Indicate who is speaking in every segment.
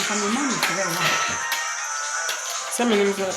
Speaker 1: Some money today.
Speaker 2: Some of them.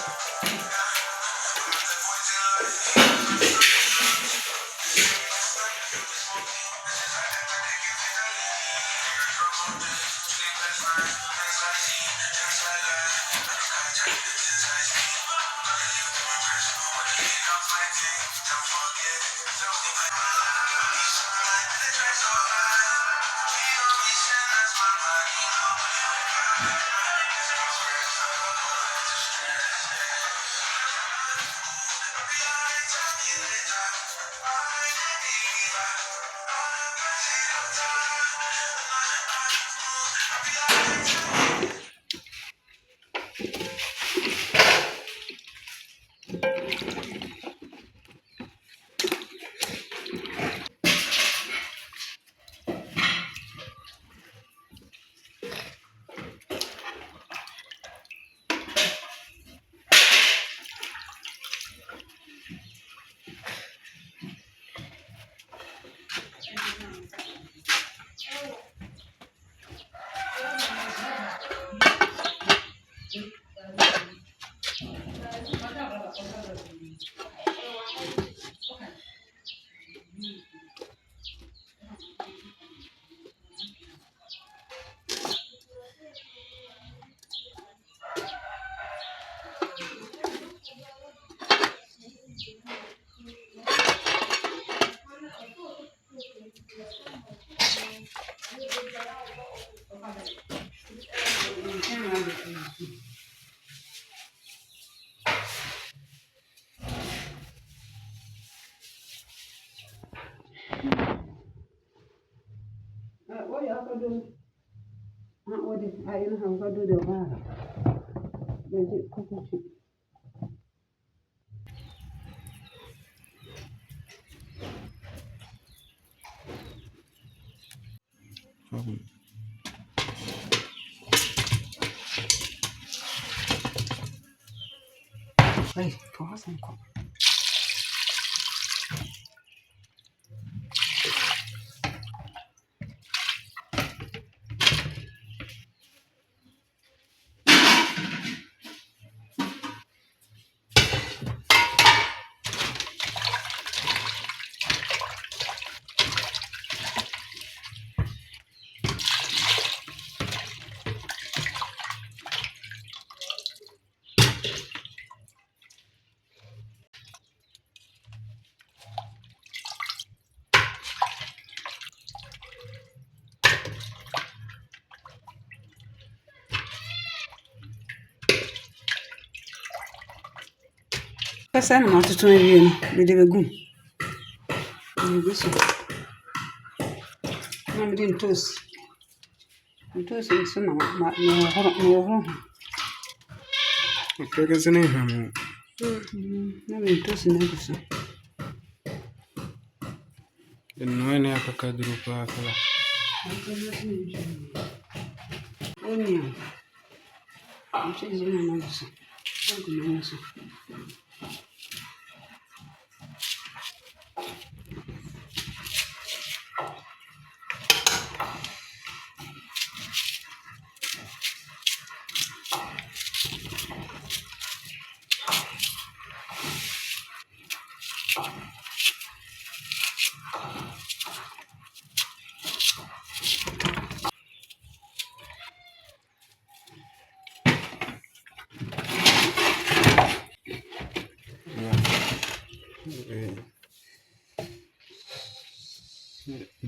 Speaker 1: What you have to do? What did I don't have to do the bar? There's it cooking. Hey, for some cup. Kasa na matutu awie no, me de begum. Me gusu. Na me de toast. Toast nso na me ho.
Speaker 2: Okay, kasi na hamu.
Speaker 1: Na me toast na gusu.
Speaker 2: No ene akakaduru pa kala.
Speaker 1: Onion. I'm changing my nose.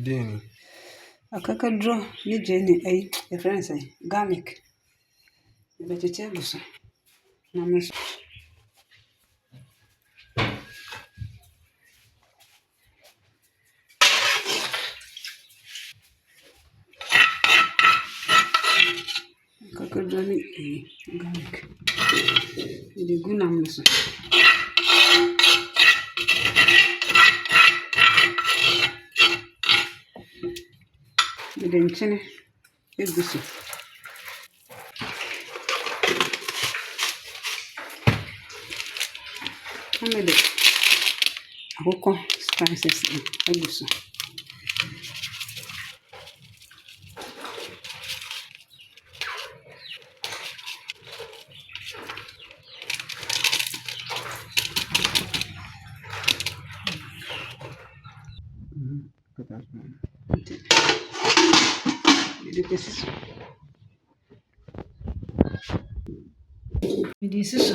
Speaker 2: Dini.
Speaker 1: Akakadro ni jeni a friend say garlic. But you tell us. Namas. Akakadro ni garlic. The good namas. The nchene egusi. Made akoko spices egusi.
Speaker 2: Kata small.
Speaker 1: This is this is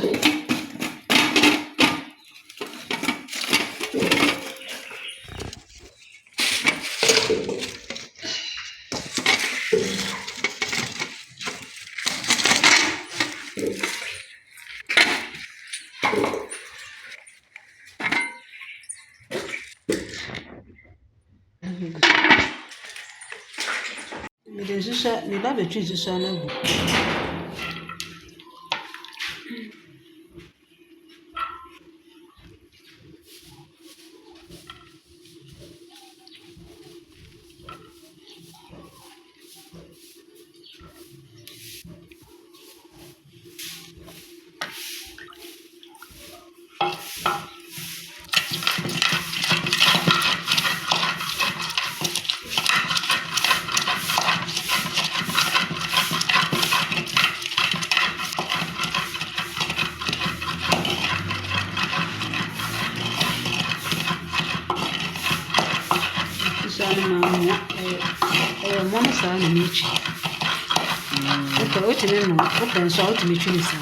Speaker 1: me ba betwi susu na gu. Mama sa na nichi. Ote no, open so out me tuni sa.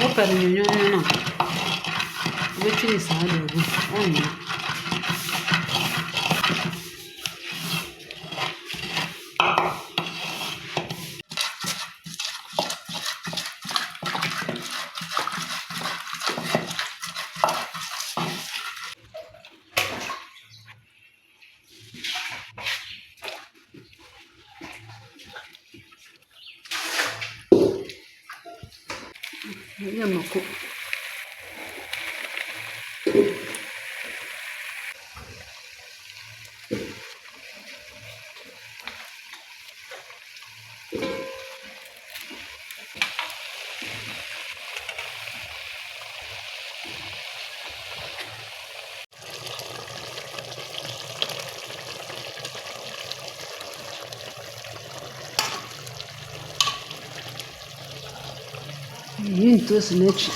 Speaker 1: Open nyonyo no. We tuni sa do go. Onye. Yamako. Into stretchy.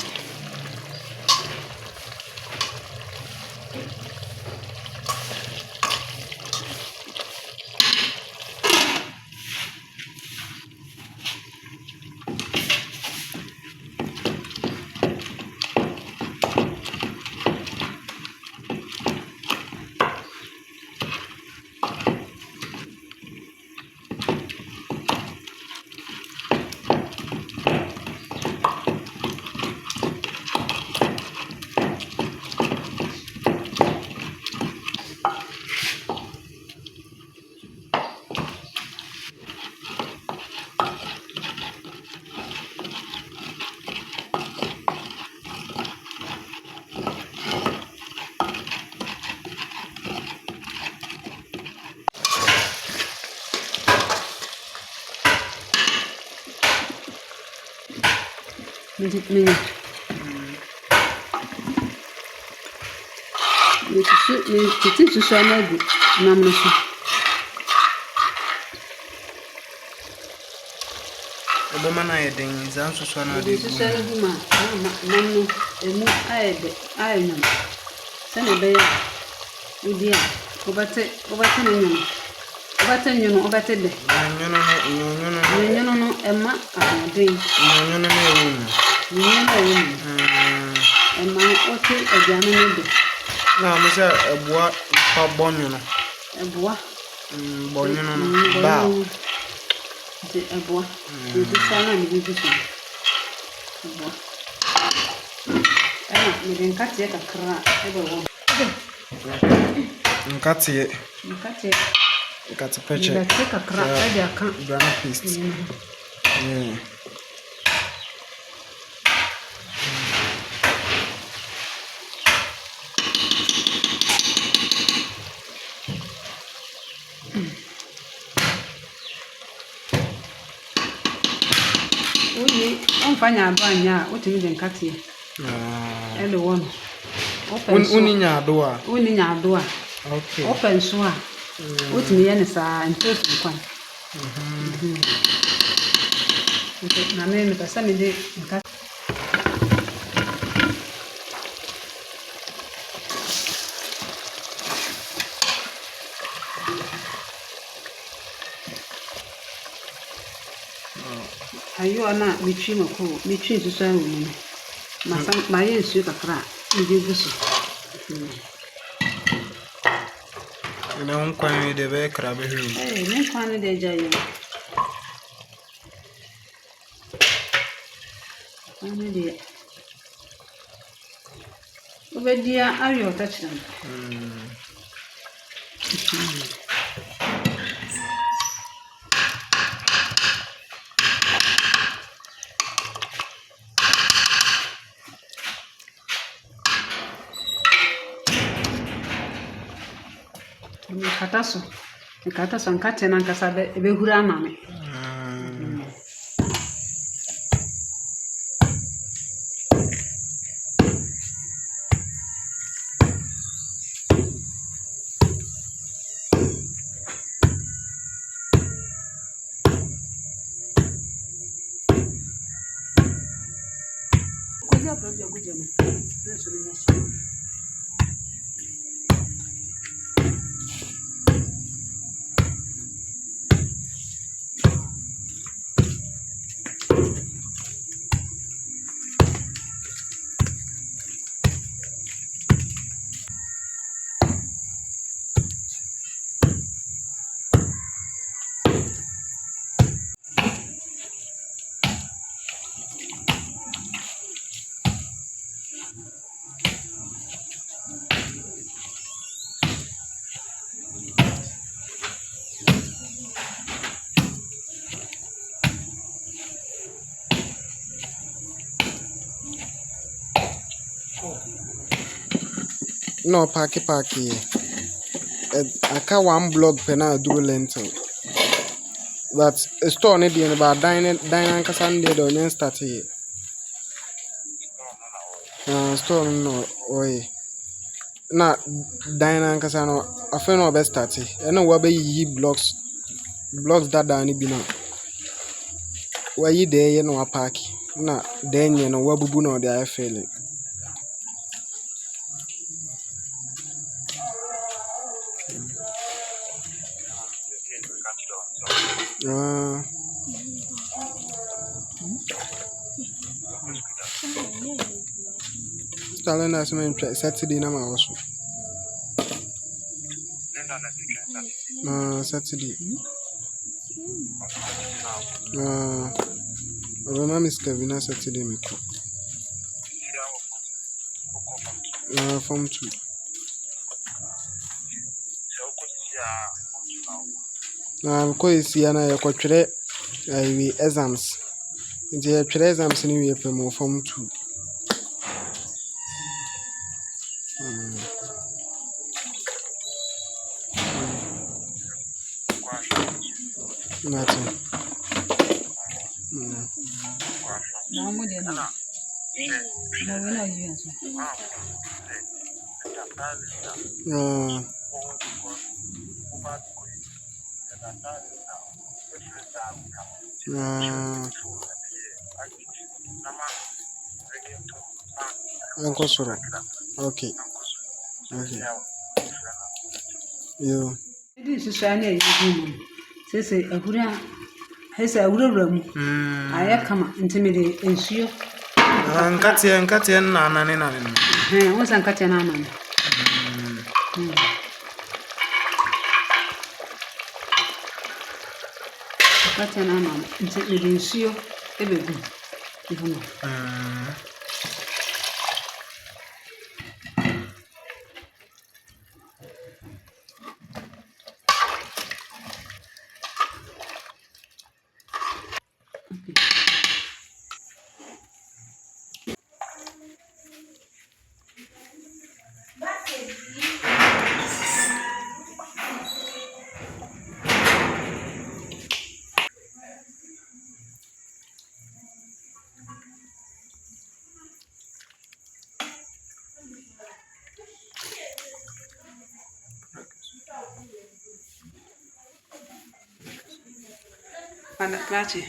Speaker 1: Me susu na gu nam no so.
Speaker 2: Obama na yeden zan susu na de.
Speaker 1: Susu na gu ma nam no emu ayede ayanyam. Sane be ya. Udi a obate na nyam. Obate nyono obate de. Nyono no emma ahode.
Speaker 2: Nyono na ewu.
Speaker 1: Nyono ewu. Emma ote agyana no de.
Speaker 2: Na mo se eboa pa bonyo no.
Speaker 1: Eboa.
Speaker 2: Bonyo no. Ba.
Speaker 1: De eboa. De sana ni bi so. Eboa. Me den katie kakra ebe wo.
Speaker 2: Nkatie. Kati peche.
Speaker 1: Me den kakra ebe aka.
Speaker 2: Groundnut paste. Yeah.
Speaker 1: Fanya abanya otimi den katie ele wono
Speaker 2: uninya adoa
Speaker 1: okay open so a otimi ye ne sa ntosu kwan na me pesa me de nka ayo na metwi mako metwi susu awu mu ma ye nsu kakra ndi gusu
Speaker 2: na nkwan de be kra be huru
Speaker 1: ne nkwan de jaye ani de obedia ayo tachira Kataso nkate na nkasa be hura amame. Kuja bro kujema. Nso binyasha.
Speaker 2: no parky aka one block per na do lentil but store ne dey about dine kasa ndey do nyen start here store no oye na dine kasa no afa no be start e na wa be yi blocks that down bi no wa yi dey no wa park na then you no wa bubu no dey I feel it. Telling us Saturday na ma also. Saturday. My Miss Kevin Saturday me ko. Form 2. Because see na ya kwatwere we exams. Nti ya twere exams ni we pem form 2. Nothing.
Speaker 1: Na mo de na. Na we na yi aso.
Speaker 2: Uncle Soro. Okay. You.
Speaker 1: This is shiny you. Say ahura hesa ahura mu. Aya kama ntimide ensuo.
Speaker 2: Nkate na nane.
Speaker 1: Won san nkate na nane. Nkate na nane. Ntimide ensuo ebegu. Ihuno. Ana placi.